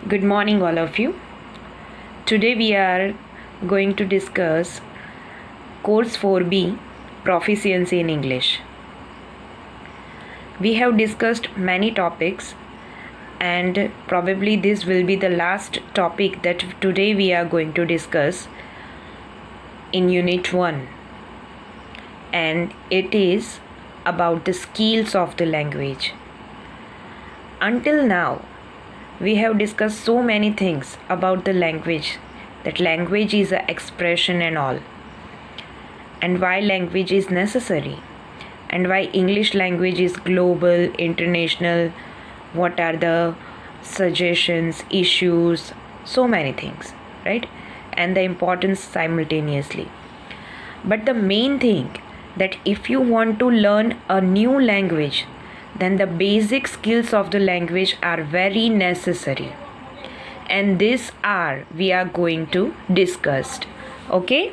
Good morning, all of you. Today we are going to discuss Course 4B Proficiency in English. We have discussed many topics, and probably this will be the last topic that today we are going to discuss in Unit 1, and it is about the skills of the language. Until now, we have discussed so many things about the language, that language is an expression and all, and why language is necessary, and why English language is global, international, what are the suggestions, issues, so many things, right? And the importance simultaneously. But the main thing, that if you want to learn a new language, then the basic skills of the language are very necessary, and these are we are going to discuss. Okay,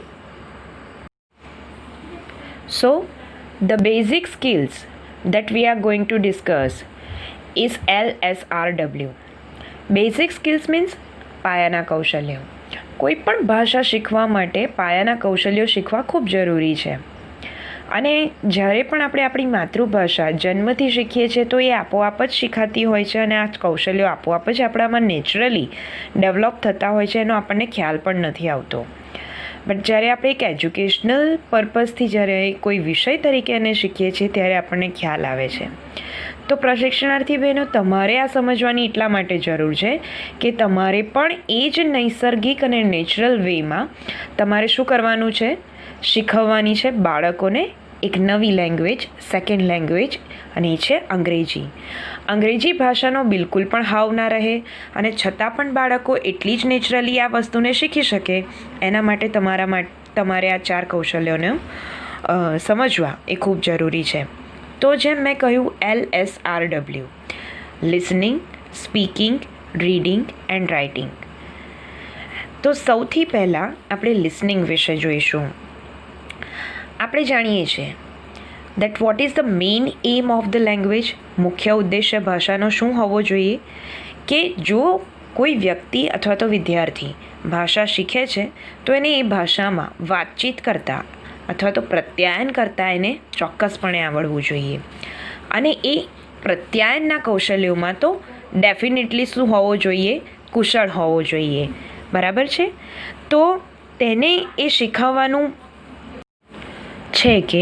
so the basic skills that we are going to discuss is LSRW. Basic skills means પાયાના કૌશલ્યો. કોઈ પણ ભાષા શીખવા માટે પાયાના કૌશલ્યો શીખવા ખૂબ જરૂરી છે. અને જ્યારે પણ આપણે આપણી માતૃભાષા જન્મથી શીખીએ છીએ તો એ આપોઆપ જ શીખાતી હોય છે, અને આ કૌશલ્યો આપોઆપ જ આપણામાં નેચરલી ડેવલપ થતા હોય છે, એનો આપણને ખ્યાલ પણ નથી આવતો. બટ જ્યારે આપણે એક એજ્યુકેશનલ પર્પઝથી જ્યારે કોઈ વિષય તરીકે એને શીખીએ છીએ ત્યારે આપણને ખ્યાલ આવે છે. તો પ્રશિક્ષણાર્થી બહેનો, તમારે આ સમજવાની એટલા માટે જરૂર છે કે તમારે પણ એ જ નૈસર્ગિક અને નેચરલ વેમાં તમારે શું કરવાનું છે, શીખવવાની છે બાળકોને એક નવી લેંગ્વેજ, સેકન્ડ લેંગ્વેજ, અને એ છે અંગ્રેજી. અંગ્રેજી ભાષાનો બિલકુલ પણ હાવ ના રહે, અને છતાં પણ બાળકો એટલી જ નેચરલી આ વસ્તુને શીખી શકે, એના માટે તમારે આ 4 કૌશલ્યોને સમજવા એ ખૂબ જરૂરી છે. તો જેમ મેં કહ્યું, LSRW: listening, speaking, reading and writing. તો સૌથી પહેલાં આપણે લિસનિંગ વિશે જોઈશું. આપણે જાણીએ છીએ that what is the main aim of the language. મુખ્ય ઉદ્દેશ્ય ભાષાનો શું હોવો જોઈએ? કે જો કોઈ વ્યક્તિ અથવા તો વિદ્યાર્થી ભાષા શીખે છે તો એને એ ભાષામાં વાતચીત કરતાં અથવા તો પ્રત્યાયન કરતાં એને ચોક્કસપણે આવડવું જોઈએ. અને એ પ્રત્યાયનના કૌશલ્યોમાં તો ડેફિનેટલી શું હોવો જોઈએ? કુશળ હોવો જોઈએ. બરાબર છે? તો તેને એ શીખવવાનું છે કે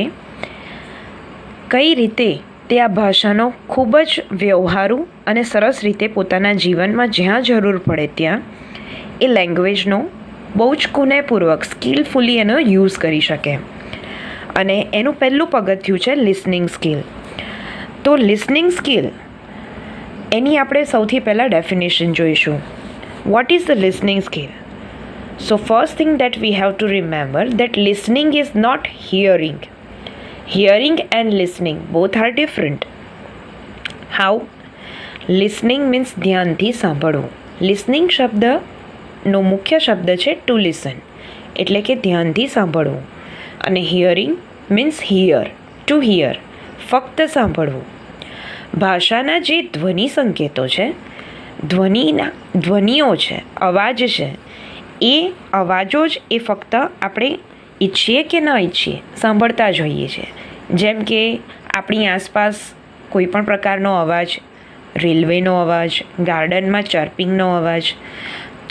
કઈ રીતે તે આ ભાષાનો ખૂબ જ વ્યવહારુ અને સરસ રીતે પોતાના જીવનમાં જ્યાં જરૂર પડે ત્યાં એ લેંગ્વેજનો બહુ જ કુનેહપૂર્વક, સ્કિલફુલી એનો યુઝ કરી શકે. અને એનું પહેલું પગથિયું છે લિસનિંગ સ્કિલ. તો લિસનિંગ સ્કિલ એની આપણે સૌથી પહેલાં ડેફિનેશન જોઈશું. Vote is the listening skill? So first thing that we have to remember that listening is not hearing. Hearing and listening both are different. How? Listening means ધ્યાનથી સાંભળવું. Listening શબ્દનો મુખ્ય શબ્દ છે ટુ લિસન, એટલે કે ધ્યાનથી સાંભળવું. અને hearing means hear, to hear, ફક્ત સાંભળવું. ભાષાના જે ધ્વનિ સંકેતો છે, ધ્વનિઓ છે, અવાજ છે, એ અવાજો જ એ ફક્ત આપણે ઈચ્છીએ કે ન ઈચ્છીએ સાંભળતા જ હોઈએ છીએ. જેમ કે આપણી આસપાસ કોઈ પણ પ્રકારનો અવાજ, રેલવેનો અવાજ, ગાર્ડનમાં ચર્પિંગનો અવાજ,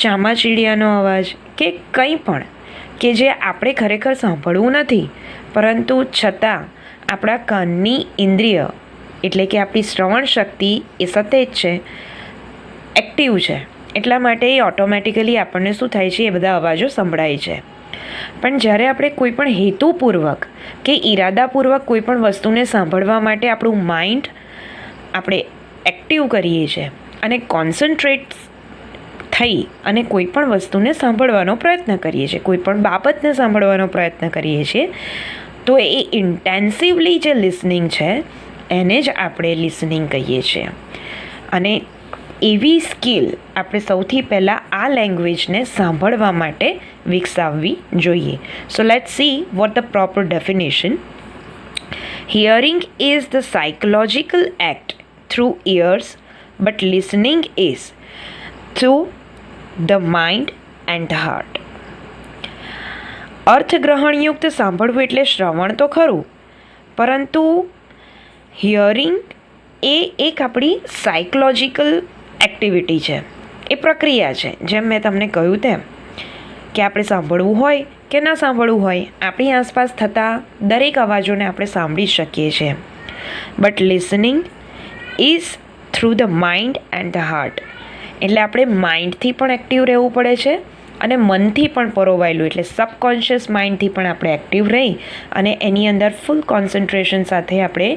ચામાચીડિયાનો અવાજ, કે કંઈ પણ કે જે આપણે ખરેખર સાંભળવું નથી, પરંતુ છતાં આપણા કાનની ઇન્દ્રિય એટલે કે આપણી શ્રવણ શક્તિ એ સતેજ છે, એક્ટિવ છે, એટલા માટે એ ઓટોમેટિકલી આપણને શું થાય છે, એ બધા અવાજો સંભળાય છે. પણ જ્યારે આપણે કોઈ પણ હેતુપૂર્વક કે ઈરાદાપૂર્વક કોઈ પણ વસ્તુને સાંભળવા માટે આપણું માઇન્ડ આપણે એક્ટિવ કરીએ છીએ અને કોન્સન્ટ્રેટ થઈ અને કોઈ પણ વસ્તુને સાંભળવાનો પ્રયત્ન કરીએ છીએ, કોઈ પણ બાબતને સાંભળવાનો પ્રયત્ન કરીએ છીએ, તો એ ઇન્ટેન્સિવલી જે લિસનિંગ છે એને જ આપણે લિસનિંગ કહીએ છીએ. અને એવી સ્કિલ આપણે સૌથી પહેલાં આ લેંગ્વેજને સાંભળવા માટે વિકસાવવી જોઈએ. So let's see what the proper definition. Hearing is the psychological act through ears, but listening is. Through the mind and the heart. અર્થગ્રહણયુક્ત સાંભળવું એટલે શ્રવણ તો ખરું, પરંતુ હિયરિંગ એ એક આપણી સાયકોલોજીકલ એક્ટિવિટી છે, એ પ્રક્રિયા છે. જેમ મેં તમને કહ્યું તેમ કે આપણે સાંભળવું હોય કે ન સાંભળવું હોય, આપણી આસપાસ થતા દરેક અવાજોને આપણે સાંભળી શકીએ છીએ. But listening is through the mind and the heart. એટલે આપણે માઇન્ડથી પણ એક્ટિવ રહેવું પડે છે અને મનથી પણ પરોવાયેલું, એટલે સબકોન્શિયસ માઇન્ડથી પણ આપણે એક્ટિવ રહી અને એની અંદર ફૂલ કોન્સન્ટ્રેશન સાથે આપણે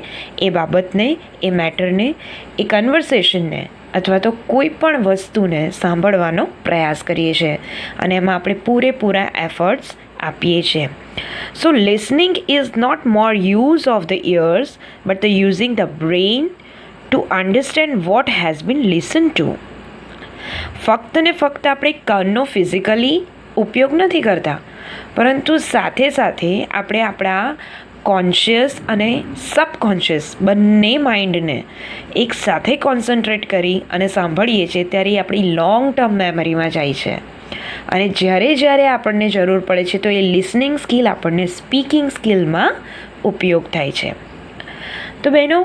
એ બાબતને, એ મેટરને, એ કન્વર્સેશનને અથવા તો કોઈ પણ વસ્તુને સાંભળવાનો પ્રયાસ કરીએ છીએ અને એમાં આપણે પૂરેપૂરા એફર્ટ્સ આપીએ છીએ. So listening is not more use of the ears but the using the brain to understand what has been listen to. ફક્ત ને ફક્ત આપણે કાનનો ફિઝિકલી ઉપયોગ નથી કરતા, પરંતુ સાથે સાથે આપણે આપણા કોન્શિયસ અને સબકોન્શિયસ બંને માઇન્ડને એક સાથે કોન્સન્ટ્રેટ કરી અને સાંભળીએ છીએ ત્યારે આપણી લોંગ ટર્મ મેમરીમાં જાય છે અને જ્યારે આપણને જરૂર પડે છે તો એ લિસનિંગ સ્કિલ આપણને સ્પીકિંગ સ્કિલમાં ઉપયોગ થાય છે. તો બહેનો,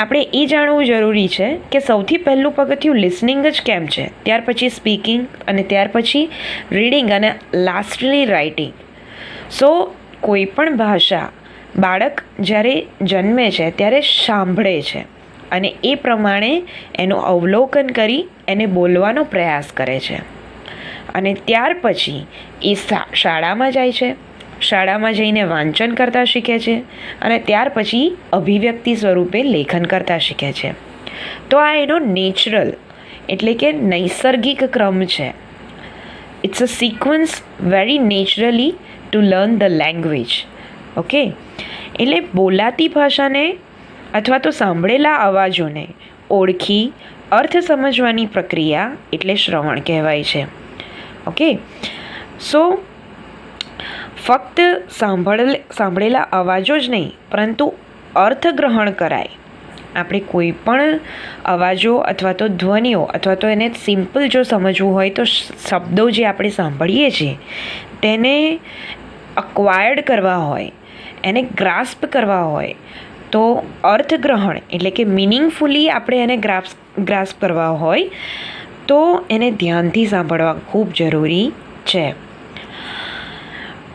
આપણે એ જાણવું જરૂરી છે કે સૌથી પહેલું પગથિયું લિસનિંગ જ કેમ છે, ત્યાર પછી સ્પીકિંગ અને ત્યાર પછી રીડિંગ અને લાસ્ટલી રાઇટિંગ. સો કોઈ પણ ભાષા બાળક જ્યારે જન્મે છે ત્યારે સાંભળે છે અને એ પ્રમાણે એનું અવલોકન કરી એને બોલવાનો પ્રયાસ કરે છે અને ત્યાર પછી એ શાળામાં જાય છે, શાળામાં જઈને વાંચન કરતાં શીખે છે અને ત્યાર પછી અભિવ્યક્તિ સ્વરૂપે લેખન કરતાં શીખે છે. તો આ એનો નેચરલ એટલે કે નૈસર્ગિક ક્રમ છે. It's a sequence very naturally to learn the language. Okay, એટલે બોલાતી ભાષાને અથવા તો સાંભળેલા અવાજોને ઓળખી અર્થ સમજવાની પ્રક્રિયા એટલે શ્રવણ કહેવાય છે. ઓકે, સો ફક્ત સાંભળેલા અવાજો જ નહીં પરંતુ અર્થગ્રહણ કરાય. આપણે કોઈ પણ અવાજો અથવા તો ધ્વનિઓ અથવા તો એને સિમ્પલ જો સમજવું હોય તો શબ્દો જે આપણે સાંભળીએ છીએ તેને અક્વાયર્ડ કરવા હોય, એને ગ્રાસ્પ કરવા હોય તો અર્થગ્રહણ એટલે કે મિનિંગફુલી આપણે એને ગ્રાસ્પ કરવા હોય તો એને ધ્યાનથી સાંભળવા ખૂબ જરૂરી છે.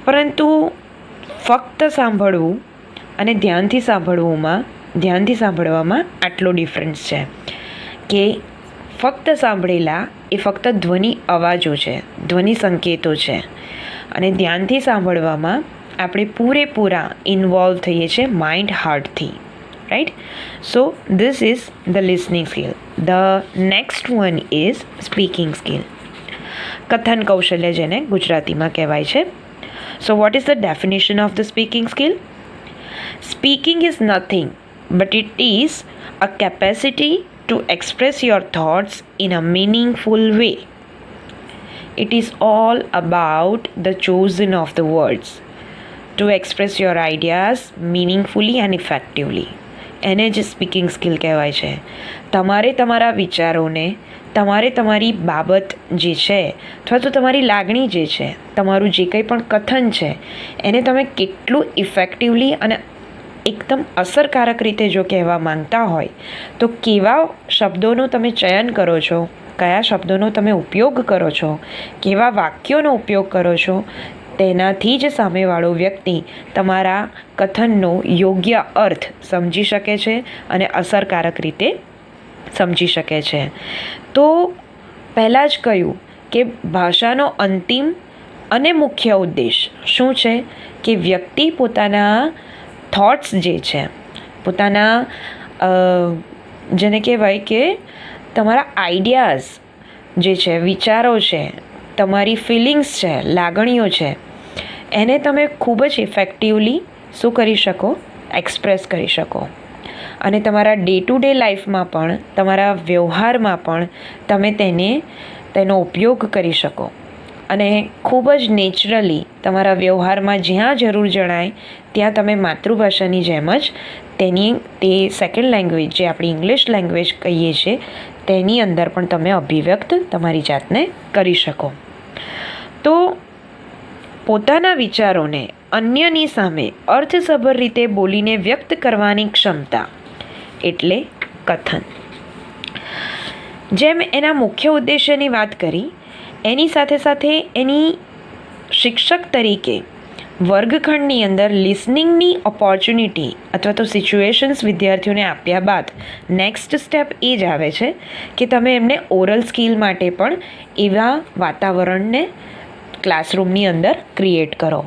પરંતુ ફક્ત સાંભળવું અને ધ્યાનથી સાંભળવામાં આટલો ડિફરન્સ છે કે ફક્ત સાંભળેલા એ ફક્ત ધ્વનિ અવાજો છે, ધ્વનિ સંકેતો છે અને ધ્યાનથી સાંભળવામાં આપણે પૂરેપૂરા ઇન્વોલ્વ થઈએ છીએ માઇન્ડ હાર્ટથી. Right? So this is the listening skill. The next one is speaking skill. કથન કૌશલ્ય જેને ગુજરાતીમાં કહેવાય છે. So what is the definition of the speaking skill? Speaking is nothing but it is a capacity to express your thoughts in a meaningful way. It is all about the choosing of the words to express your ideas meaningfully and effectively. એને જ speaking skill કહેવાય છે. તમારે તમારા વિચારોને, તમારે તમારી બાબત જે છે અથવા તો તમારી લાગણી જે છે, તમારું જે કંઈ પણ કથન છે એને તમે કેટલું ઇફેક્ટિવલી અને એકદમ અસરકારક રીતે જો કહેવા માંગતા હોય તો કેવા શબ્દોનું તમે ચયન કરો છો, કયા શબ્દોનો તમે ઉપયોગ કરો છો, કેવા વાક્યોનો ઉપયોગ કરો છો, તેનાથી જ સામેવાળો વ્યક્તિ તમારા કથનનો યોગ્ય અર્થ સમજી શકે છે અને અસરકારક રીતે સમજી શકે છે. તો પહેલાં જ કહ્યું કે ભાષાનો અંતિમ અને મુખ્ય ઉદ્દેશ શું છે કે વ્યક્તિ પોતાના થોટ્સ જે છે, પોતાના જેને કહેવાય કે તમારા આઈડિયાઝ જે છે, વિચારો છે, તમારી ફિલિંગ્સ છે, લાગણીઓ છે, એને તમે ખૂબ જ ઇફેક્ટિવલી શું કરી શકો? એક્સપ્રેસ કરી શકો અને તમારા ડે ટુ ડે લાઈફમાં પણ, તમારા વ્યવહારમાં પણ તમે તેનો ઉપયોગ કરી શકો અને ખૂબ જ નેચરલી તમારા વ્યવહારમાં જ્યાં જરૂર જણાય ત્યાં તમે માતૃભાષાની જેમ જ તે સેકન્ડ લેંગ્વેજ જે આપણી ઇંગ્લિશ લેંગ્વેજ કહીએ છીએ તેની અંદર પણ તમે અભિવ્યક્ત તમારી જાતને કરી શકો. તો પોતાના વિચારોને અન્યની સામે અર્થસભર રીતે બોલીને વ્યક્ત કરવાની ક્ષમતા એટલે કથન. જેમ એના મુખ્ય ઉદ્દેશ્યની વાત કરી, એની સાથે સાથે એની શિક્ષક તરીકે વર્ગખંડની અંદર લિસનિંગની ઓપોર્ચ્યુનિટી અથવા તો સિચ્યુએશન્સ વિદ્યાર્થીઓને આપ્યા બાદ નેક્સ્ટ સ્ટેપ એ જ આવે છે કે તમે એમને ઓરલ સ્કિલ માટે પણ એવા વાતાવરણને ક્લાસરૂમની અંદર ક્રિએટ કરો,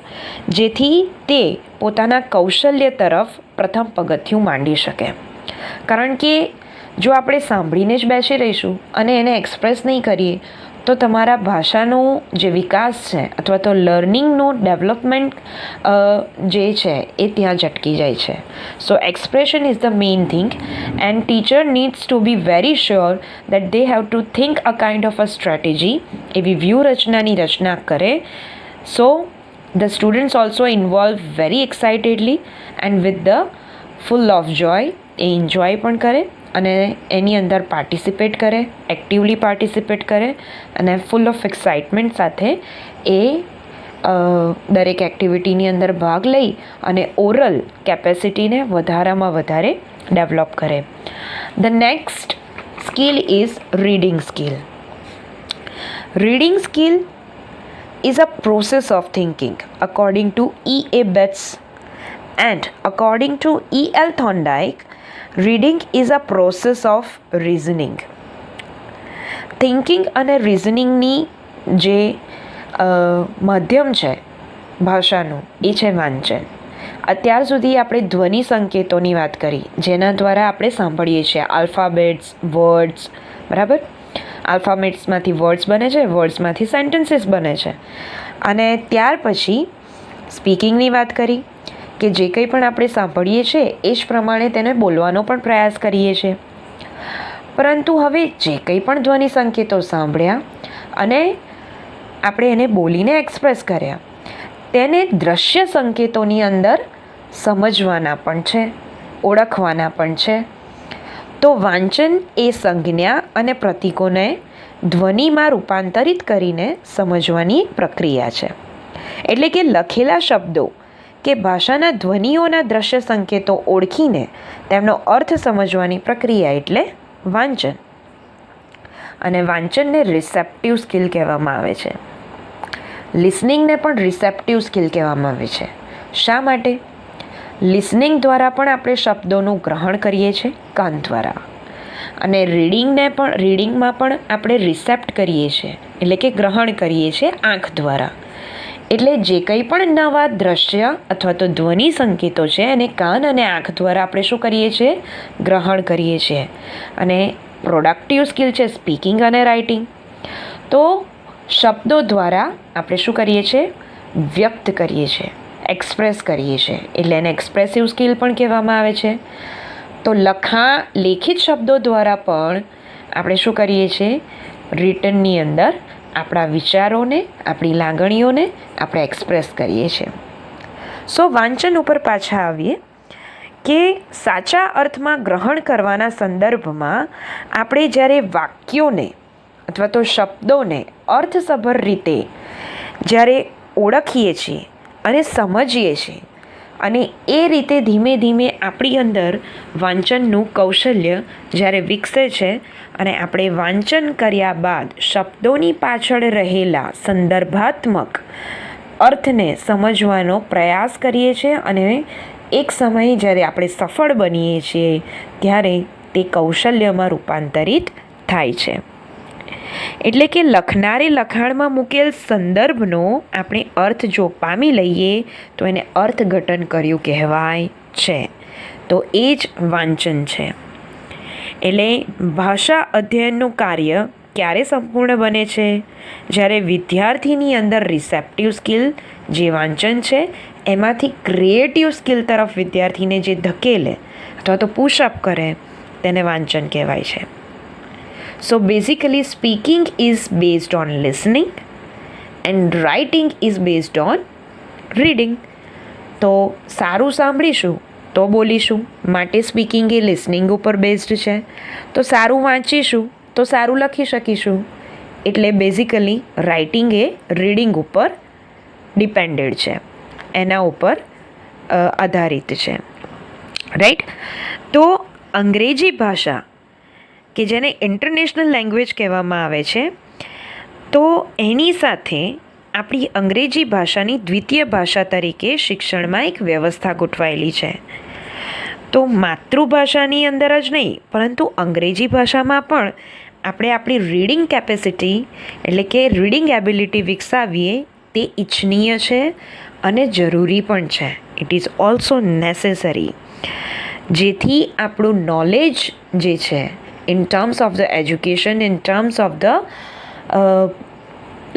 જેથી તે પોતાના કૌશલ્ય તરફ પ્રથમ પગથિયું માંડી શકે. કારણ કે જો આપણે સાંભળીને જ બેસી રહીશું અને એને એક્સપ્રેસ નહીં કરીએ તો તમારા ભાષાનો જે વિકાસ છે અથવા તો લર્નિંગનું ડેવલપમેન્ટ જે છે એ ત્યાં જ અટકી જાય છે. So expression is the main thing and teacher needs to be very sure that they have to think a kind of a strategy, એવી વ્યૂહરચનાની રચના કરે. So the students also involve very excitedly and with the full of joy, એ enjoy પણ કરે અને એની અંદર participate કરે, એક્ટિવલી પાર્ટિસિપેટ કરે અને ફૂલ ઓફ એક્સાઇટમેન્ટ સાથે એ દરેક એક્ટિવિટીની અંદર ભાગ લઈ અને ઓરલ કેપેસિટીને વધારામાં વધારે ડેવલપ કરે. The next skill is reading skill. Reading skill is a process of thinking according to E.A. Betts and according to E.L. Thorndike, reading is a process of reasoning. Thinking અને રિઝનિંગની જે માધ્યમ છે ભાષાનું એ છે વાંચન. અત્યાર સુધી આપણે ધ્વનિ સંકેતોની વાત કરી, જેના દ્વારા આપણે સાંભળીએ છીએ આલ્ફાબેટ્સ, વર્ડ્સ, બરાબર. આલ્ફાબેટ્સમાંથી વર્ડ્સ બને છે, વર્ડ્સમાંથી સેન્ટેન્સીસ બને છે. અને ત્યાર પછી સ્પીકિંગની વાત કરી કે જે કંઈ પણ આપણે સાંભળીએ છીએ એ જ પ્રમાણે તેને બોલવાનો પણ પ્રયાસ કરીએ છીએ. પરંતુ હવે જે કંઈ પણ ધ્વનિ સંકેતો સાંભળ્યા અને આપણે એને બોલીને એક્સપ્રેસ કર્યા, તેને દ્રશ્ય સંકેતોની અંદર સમજવાના પણ છે, ઓળખવાના પણ છે. તો વાંચન એ સંજ્ઞા અને પ્રતીકોને ધ્વનિમાં રૂપાંતરિત કરીને સમજવાની પ્રક્રિયા છે. એટલે કે લખેલા શબ્દો કે ભાષાના ધ્વનિઓના દ્રશ્ય સંકેતો ઓળખીને તેમનો અર્થ સમજવાની પ્રક્રિયા એટલે વાંચન. અને વાંચનને રિસેપ્ટિવ સ્કિલ કહેવામાં આવે છે. લિસનિંગને પણ રિસેપ્ટિવ સ્કિલ કહેવામાં આવે છે. શા માટે? લિસનિંગ દ્વારા પણ આપણે શબ્દોનું ગ્રહણ કરીએ છીએ કાન દ્વારા, અને રીડિંગમાં પણ આપણે રિસેપ્ટ કરીએ છીએ, એટલે કે ગ્રહણ કરીએ છીએ આંખ દ્વારા. એટલે જે કંઈ પણ નવા દ્રશ્ય અથવા તો ધ્વનિ સંકેતો છે એને કાન અને આંખ દ્વારા આપણે શું કરીએ છીએ? ગ્રહણ કરીએ છીએ. અને પ્રોડક્ટિવ સ્કિલ છે સ્પીકિંગ અને રાઇટિંગ. તો શબ્દો દ્વારા આપણે શું કરીએ છીએ? વ્યક્ત કરીએ છીએ, એક્સપ્રેસ કરીએ છીએ. એટલે એને એક્સપ્રેસિવ સ્કિલ પણ કહેવામાં આવે છે. તો લેખિત શબ્દો દ્વારા પણ આપણે શું કરીએ છીએ? રિટનની અંદર આપણા વિચારોને, આપણી લાગણીઓને આપણે એક્સપ્રેસ કરીએ છીએ. સો વાંચન ઉપર પાછા આવીએ કે સાચા અર્થમાં ગ્રહણ કરવાના સંદર્ભમાં આપણે જ્યારે વાક્યોને અથવા તો શબ્દોને અર્થસભર રીતે જ્યારે ઓળખીએ છીએ અને સમજીએ છીએ, અને એ રીતે ધીમે ધીમે આપણી અંદર વાંચનનું કૌશલ્ય જ્યારે વિકસે છે અને આપણે વાંચન કર્યા બાદ શબ્દોની પાછળ રહેલા સંદર્ભાત્મક અર્થને સમજવાનો પ્રયાસ કરીએ છીએ, અને એક સમયે જ્યારે આપણે સફળ બનીએ છીએ ત્યારે તે કૌશલ્યમાં રૂપાંતરિત થાય છે. એટલે કે લખનારે લખાણમાં મૂકેલ સંદર્ભનો આપણે અર્થ જો પામી લઈએ તો એને અર્થઘટન કર્યું કહેવાય છે. તો એ જ વાંચન છે. એટલે ભાષા અધ્યયનનું કાર્ય ક્યારે સંપૂર્ણ બને છે? જ્યારે વિદ્યાર્થીની અંદર રિસેપ્ટિવ સ્કિલ જે વાંચન છે એમાંથી ક્રિએટિવ સ્કિલ તરફ વિદ્યાર્થીને જે ધકેલે અથવા તો પુશઅપ કરે તેને વાંચન કહેવાય છે. So basically speaking is based on listening and writing is based on reading. તો સારું સાંભળીશું તો બોલીશું, માટે સ્પીકિંગ એ લિસનિંગ ઉપર બેઝડ છે. તો સારું વાંચીશું તો સારું લખી શકીશું. એટલે બેઝિકલી રાઇટિંગ એ રીડિંગ ઉપર ડિપેન્ડેડ છે, એના ઉપર આધારિત છે. રાઈટ. તો અંગ્રેજી ભાષા કે જેને ઇન્ટરનેશનલ લેંગ્વેજ કહેવામાં આવે છે, તો એની સાથે આપણી અંગ્રેજી ભાષાની દ્વિતીય ભાષા તરીકે શિક્ષણમાં એક વ્યવસ્થા ગોઠવાયેલી છે. તો માતૃભાષાની અંદર જ નહીં, પરંતુ અંગ્રેજી ભાષામાં પણ આપણે આપણી રીડિંગ કેપેસિટી એટલે કે રીડિંગ એબિલિટી વિકસાવીએ તે ઇચ્છનીય છે અને જરૂરી પણ છે. ઇટ ઇઝ ઓલ્સો નેસેસરી, જેથી આપણું નોલેજ જે છે in terms of the education, in terms of the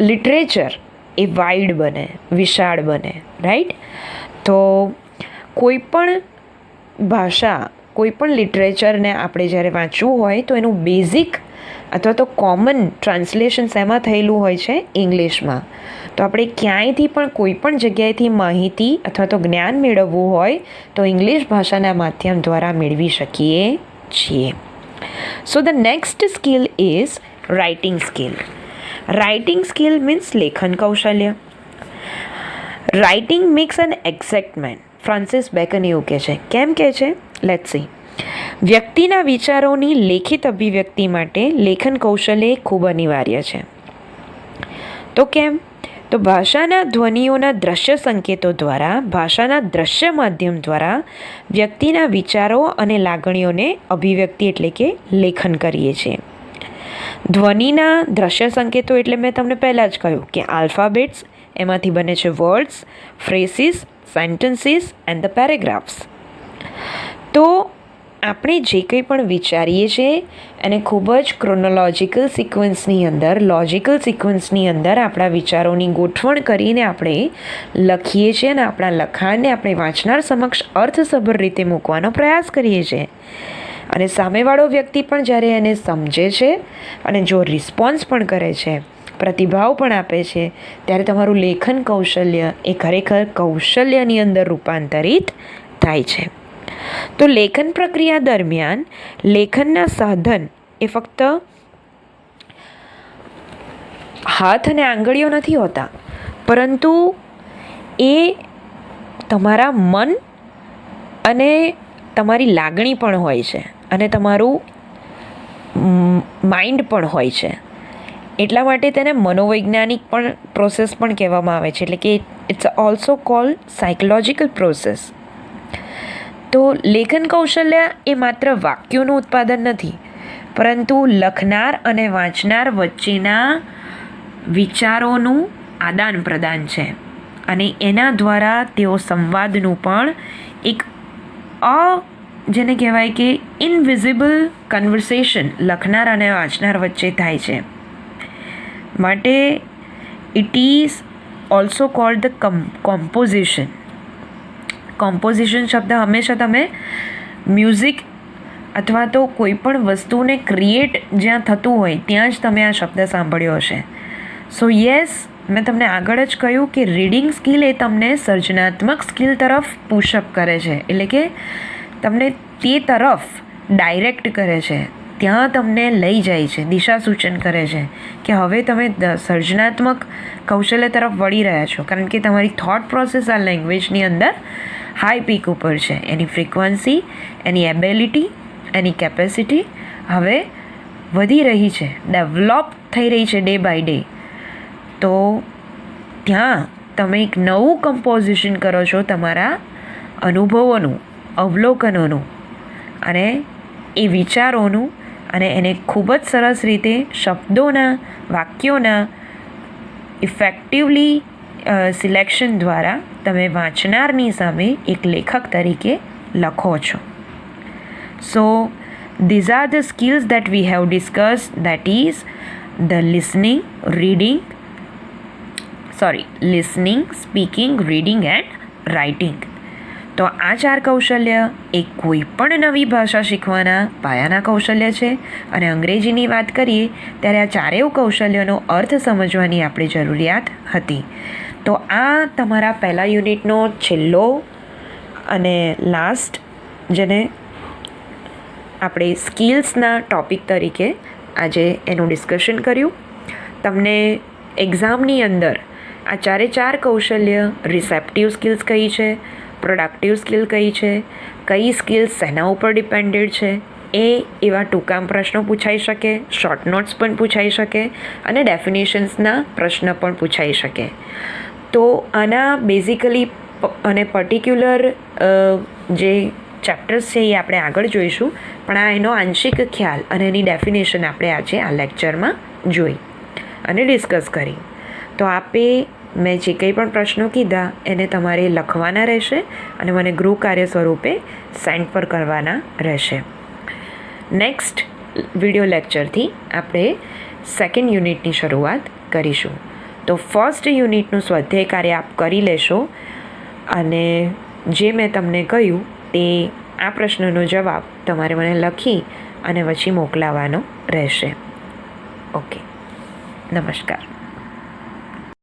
literature A wide બને, વિશાળ બને. રાઈટ. તો કોઈ પણ ભાષા, કોઈ પણ લિટરેચરને આપણે જ્યારે વાંચવું હોય તો એનું બેઝિક અથવા તો કોમન ટ્રાન્સલેશન શેમાં થયેલું હોય છે? ઇંગ્લિશમાં. તો આપણે ક્યાંયથી પણ કોઈ પણ જગ્યાએથી માહિતી અથવા તો જ્ઞાન મેળવવું હોય તો ઇંગ્લિશ ભાષાના માધ્યમ દ્વારા મેળવી શકીએ છીએ. So the next skill is writing skill. Writing skill means લેખન કૌશલ્ય. Writing makes an exact man. Francis Bacon એવું કહે છે. કેમ કહે છે? Let's see. વ્યક્તિના વિચારોની લેખિત અભિવ્યક્તિ માટે લેખન કૌશલ્ય ખૂબ અનિવાર્ય છે. તો કેમ? તો ભાષાના ધ્વનિઓના દ્રશ્ય સંકેતો દ્વારા, ભાષાના દ્રશ્ય માધ્યમ દ્વારા વ્યક્તિના વિચારો અને લાગણીઓને અભિવ્યક્તિ એટલે કે લેખન કરીએ છીએ. ધ્વનિના દ્રશ્ય સંકેતો એટલે મેં તમને પહેલાં જ કહ્યું કે આલ્ફાબેટ્સ, એમાંથી બને છે words, ફ્રેસીસ, sentences and the paragraphs. તો આપણે જે કંઈ પણ વિચારીએ છીએ એને ખૂબ જ ક્રોનોલોજિકલ સિક્વન્સની અંદર, લોજિકલ સિક્વન્સની અંદર આપણા વિચારોની ગોઠવણ કરીને આપણે લખીએ છીએ અને આપણા લખાણને આપણે વાંચનાર સમક્ષ અર્થસભર રીતે મૂકવાનો પ્રયાસ કરીએ છીએ. અને સામેવાળો વ્યક્તિ પણ જ્યારે એને સમજે છે અને જો રિસ્પોન્સ પણ કરે છે, પ્રતિભાવ પણ આપે છે, ત્યારે તમારું લેખન કૌશલ્ય એ ખરેખર કૌશલ્યની અંદર રૂપાંતરિત થાય છે. તો લેખન પ્રક્રિયા દરમિયાન લેખનના સાધન એ ફક્ત હાથ અને આંગળીઓ નથી હોતા, પરંતુ એ તમારા મન અને તમારી લાગણી પણ હોય છે અને તમારું માઇન્ડ પણ હોય છે. એટલા માટે તેને મનોવૈજ્ઞાનિક પણ પ્રોસેસ પણ કહેવામાં આવે છે. એટલે કે it's also called psychological process. તો લેખન કૌશલ્ય એ માત્ર વાક્યોનું ઉત્પાદન નથી, પરંતુ લખનાર અને વાંચનાર વચ્ચેના વિચારોનું આદાન પ્રદાન છે. અને એના દ્વારા તેઓ સંવાદનું પણ એક જેને કહેવાય કે ઇનવિઝિબલ કન્વર્સેશન લખનાર અને વાંચનાર વચ્ચે થાય છે. માટે it is also cold the composition. Composition શબ્દ હંમેશા તમે મ્યુઝિક અથવા તો કોઈ પણ વસ્તુને ક્રિએટ જ્યાં થતું હોય ત્યાં જ તમે આ શબ્દ સાંભળ્યો હશે. સો યસ, મેં તમને આગળ જ કહ્યું કે રીડિંગ સ્કિલ એ તમને સર્જનાત્મક સ્કિલ તરફ પુશઅપ કરે છે, એટલે કે તમને તે તરફ ડાયરેક્ટ કરે છે, ત્યાં તમને લઈ જાય છે, દિશા સૂચન કરે છે કે હવે તમે સર્જનાત્મક કૌશલ્ય તરફ વળી રહ્યા છો, કારણ કે તમારી થોટ પ્રોસેસ આ લેંગ્વેજની અંદર હાઈ પીક ઉપર છે. એની ફ્રીક્વન્સી, એની એબિલિટી, એની કેપેસિટી હવે વધી રહી છે, ડેવલપ થઈ રહી છે ડે બાય ડે. તો ત્યાં તમે એક નવું કમ્પોઝિશન કરો છો તમારા અનુભવોનું, અવલોકનોનું અને એ વિચારોનું, અને એને ખૂબ જ સરસ રીતે શબ્દોના, વાક્યોના ઇફેક્ટિવલી સિલેક્શન દ્વારા તમે વાંચનારની સામે એક લેખક તરીકે લખો છો. સો these are the skills that we have discussed, that is the listening, speaking, reading and writing. તો આ 4 કૌશલ્ય એ કોઈ પણ નવી ભાષા શીખવાના પાયાના કૌશલ્ય છે. અને અંગ્રેજીની વાત કરીએ ત્યારે આ 4 કૌશલ્યોનો અર્થ સમજવાની આપણે જરૂરિયાત હતી. તો આ તમારા પહેલા યુનિટનો છેલ્લો અને લાસ્ટ, જેને આપણે સ્કિલ્સના ટૉપિક તરીકે આજે એનું ડિસ્કશન કર્યું. તમને એક્ઝામની અંદર આ ચાર કૌશલ્ય, રિસેપ્ટિવ સ્કિલ્સ કઈ છે, પ્રોડક્ટિવ સ્કિલ કઈ છે, કઈ સ્કિલ્સ શેના ઉપર ડિપેન્ડેડ છે, એ એવા ટૂંકામ પ્રશ્નો પૂછાઈ શકે, શોર્ટ નોટ્સ પણ પૂછાઈ શકે અને ડેફિનેશન્સના પ્રશ્ન પણ પૂછાઈ શકે. તો આના બેઝિકલી અને પર્ટિક્યુલર જે ચેપ્ટર્સ છે એ આપણે આગળ જોઈશું, પણ આ એનો આંશિક ખ્યાલ અને એની ડેફિનેશન આપણે આજે આ લેક્ચરમાં જોઈ અને ડિસ્કસ કરી. તો આપે મેં જે કંઈ પણ પ્રશ્નો કીધા એને તમારે લખવાના રહેશે અને મને ગૃહ કાર્ય સ્વરૂપે સેન્ડ પર કરવાના રહેશે. નેક્સ્ટ વિડીયો લેક્ચરથી આપણે સેકન્ડ યુનિટની શરૂઆત કરીશું. તો ફર્સ્ટ યુનિટનું સ્વાધ્યાય કાર્ય આપ કરી લેશો અને જે મેં તમને કહ્યું તે આ પ્રશ્નનો જવાબ તમારે મને લખી અને પછી મોકલાવવાનો રહેશે. ઓકે, નમસ્કાર.